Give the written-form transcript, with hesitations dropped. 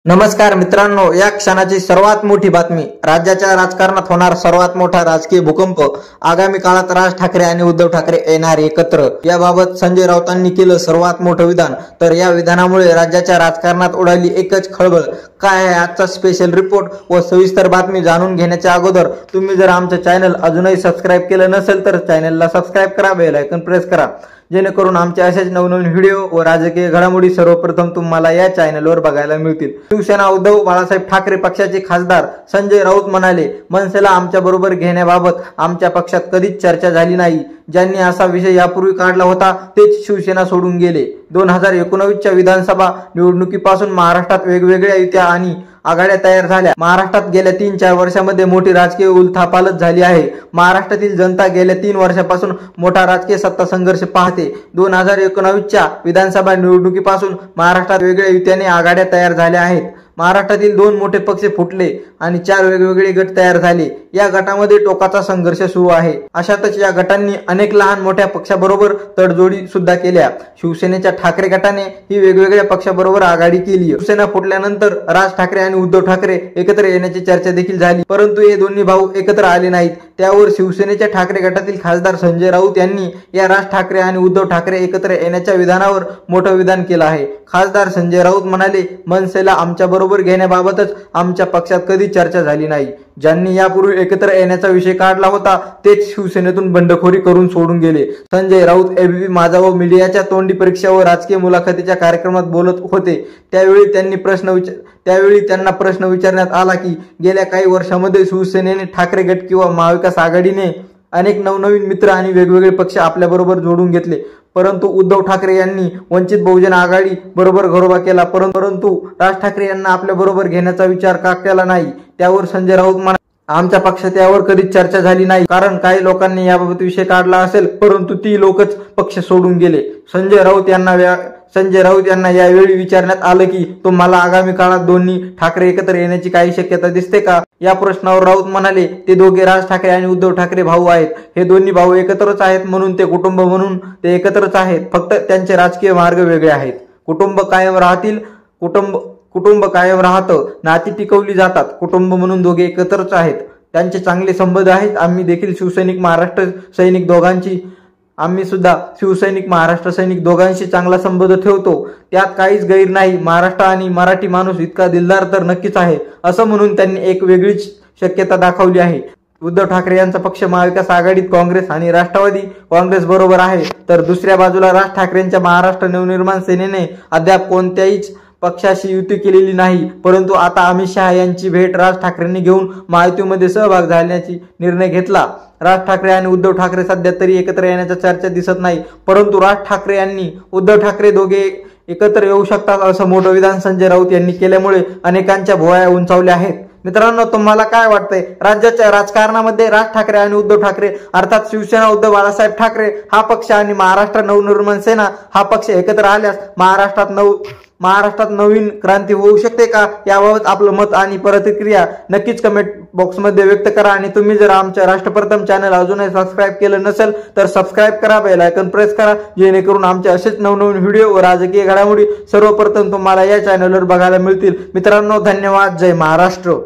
नमस्कार मित्रांनो, या क्षणाची सर्वात मोठी बातमी. राज्याच्या राजकारणात होणार सर्वात मोठा राजकीय भूकंप. आगामी काळात राज ठाकरे आणि उद्धव ठाकरे येणार एकत्र. याबाबत संजय राऊतांनी केलं सर्वात मोठं विधान. तर या विधानामुळे राज्याच्या राजकारणात उडाली एकच खळबळ. काय आहे आजचा स्पेशल रिपोर्ट व सविस्तर बातमी जाणून घेण्याच्या अगोदर तुम्ही जर आमचं चॅनल अजूनही सबस्क्राईब केलं नसेल तर चॅनलला सबस्क्राईब करा, बेल आयकॉन प्रेस करा, जेणेकरून आमचे असेच नवनवीन व्हिडिओ व राजकीय घडामोडी सर्वप्रथम तुम्हाला या चॅनलवर बघायला मिळतील. शिवसेना उद्धव बाळासाहेब ठाकरे पक्षाचे खासदार संजय राऊत म्हणाले, मनसेला आमच्या बरोबर घेण्याबाबत आमच्या पक्षात कधीच चर्चा झाली नाही. ज्यांनी असा विषय यापूर्वी काढला होता तेच शिवसेना सोडून गेले. 2019च्या विधानसभा निवडणुकीपासून महाराष्ट्रात वेगवेगळ्या युत्या आणि आघाड्या तयार झाल्या. महाराष्ट्रात गेल्या 3-4 वर्षांमध्ये मोठी राजकीय उलथापालथ झाली आहे. महाराष्ट्रातील जनता गेल्या 3 वर्षांपासून मोठा राजकीय सत्ता संघर्ष पाहते. 2019च्या विधानसभा निवडणुकीपासून महाराष्ट्रात वेगवेगळ्या युत्याने आघाड्या तयार झाल्या आहेत. महाराष्ट्रातील 2 मोठे पक्ष फुटले आणि 4 वेगवेगळे गट तयार झाले. या गटामध्ये टोकाचा संघर्ष सुरू आहे. अशातच या गटांनी अनेक लहान मोठ्या पक्षाबरोबर तडजोडी सुद्धा केल्या. शिवसेनेच्या ठाकरे गटाने ही वेगवेगळ्या पक्षाबरोबर आघाडी केली. शिवसेना फुटल्यानंतर राज ठाकरे आणि उद्धव ठाकरे एकत्र येण्याची चर्चा देखील झाली, परंतु हे दोन्ही भाऊ एकत्र आले नाहीत. त्यावर शिवसेनेच्या ठाकरे गटातील खासदार संजय राऊत यांनी या राज ठाकरे आणि उद्धव ठाकरे एकत्र येण्याच्या विधानावर मोठं विधान केलं आहे. खासदार संजय राऊत म्हणाले, मनसेला आमच्या बरोबर घेण्याबाबतच आमच्या पक्षात कधी चर्चा झाली नाही. ज्यांनी यापूर्वी एकत्र येण्याचा विषय काढला होता तेच शिवसेनेतून बंडखोरी करून सोडून गेले. संजय राऊत एबीपी माझा व मीडियाच्या तोंडी परीक्षा व राजकीय मुलाखतीच्या कार्यक्रमात बोलत होते. त्यावेळी त्यांना प्रश्न विचारण्यात आला की गेल्या काही वर्षांमध्ये शिवसेनेने, ठाकरे गट किंवा महाविकास आघाडीने अनेक नवनवीन मित्र आणि वेगवेगळे पक्ष आपल्याबरोबर जोडून घेतले, परंतु उद्धव ठाकरे यांनी वंचित बहुजन आघाडी बरोबर घरोबा केला, परंतु राज ठाकरे यांना आपल्या बरोबर घेण्याचा विचार का केला नाही. त्यावर संजय राऊत म्हणाले, आमच्या पक्षात यावर कधीच चर्चा झाली नाही, कारण काही लोकांनी याबाबत विषय काढला असेल, परंतु ती लोकच पक्ष सोडून गेले. संजय राऊत यांना यावेळी विचारण्यात आलं की तुम्हाला आगामी काळात दोन्ही ठाकरे एकत्र येण्याची काही शक्यता दिसते का. या प्रश्नावर राऊत म्हणाले, ते दोघे राज ठाकरे आणि उद्धव ठाकरे भाऊ आहेत. हे दोन्ही भाऊ एकत्रच आहेत म्हणून ते कुटुंब म्हणून ते एकत्रच आहेत. फक्त त्यांचे राजकीय मार्ग वेगळे आहेत. कुटुंब कायम राहतं, नाती टिकवली जातात. कुटुंब म्हणून दोघे एकत्रच आहेत. त्यांचे चांगले संबंध आहेत. आम्ही देखील शिवसैनिक महाराष्ट्र सैनिक दोघांशी चांगला संबंध ठेवतो. त्यात काहीच गैर नाही. महाराष्ट्र आणि मराठी माणूस इतका दिलदार तर नक्कीच आहे, असं म्हणून त्यांनी एक वेगळीच शक्यता दाखवली आहे. उद्धव ठाकरे यांचा पक्ष महाविकास आघाडीत काँग्रेस आणि राष्ट्रवादी काँग्रेस बरोबर आहे, तर दुसऱ्या बाजूला राज ठाकरेंच्या महाराष्ट्र नवनिर्माण सेनेने अद्याप कोणत्याहीच पक्षाशी युती केलेली नाही. परंतु आता अमित शहा यांची भेट राज ठाकरेंनी घेऊन महायुतीमध्ये सहभाग झाल्याची निर्णय घेतला. राज ठाकरे आणि उद्धव ठाकरे सध्या तरी एकत्र येण्याच्या चर्चा दिसत नाही, परंतु राज ठाकरे आणि उद्धव ठाकरे दोघे एकत्र येऊ शकतात असं मोठं विधान संजय राऊत यांनी केल्यामुळे अनेकांच्या भुवया उंचावल्या आहेत. मित्रांनो, तुम्हाला काय वाटतंय? राज्याच्या राजकारणामध्ये राज ठाकरे आणि उद्धव ठाकरे अर्थात शिवसेना उद्धव बाळासाहेब ठाकरे हा पक्ष आणि महाराष्ट्र नवनिर्माण सेना हा पक्ष एकत्र आल्यास महाराष्ट्रात नवीन क्रांती होऊ शकते का? याबाबत आपलं मत आणि प्रतिक्रिया नक्कीच कमेंट बॉक्समध्ये व्यक्त करा. आणि तुम्ही जर आमच्या राष्ट्रप्रथम चॅनल अजूनही सबस्क्राईब केलं नसेल तर सबस्क्राईब करा, बेल आयकॉन प्रेस करा, जेणेकरून आमचे असेच नवनवीन व्हिडिओ व राजकीय घडामोडी सर्वप्रथम तुम्हाला या चॅनलवर बघायला मिळतील. मित्रांनो, धन्यवाद. जय महाराष्ट्र.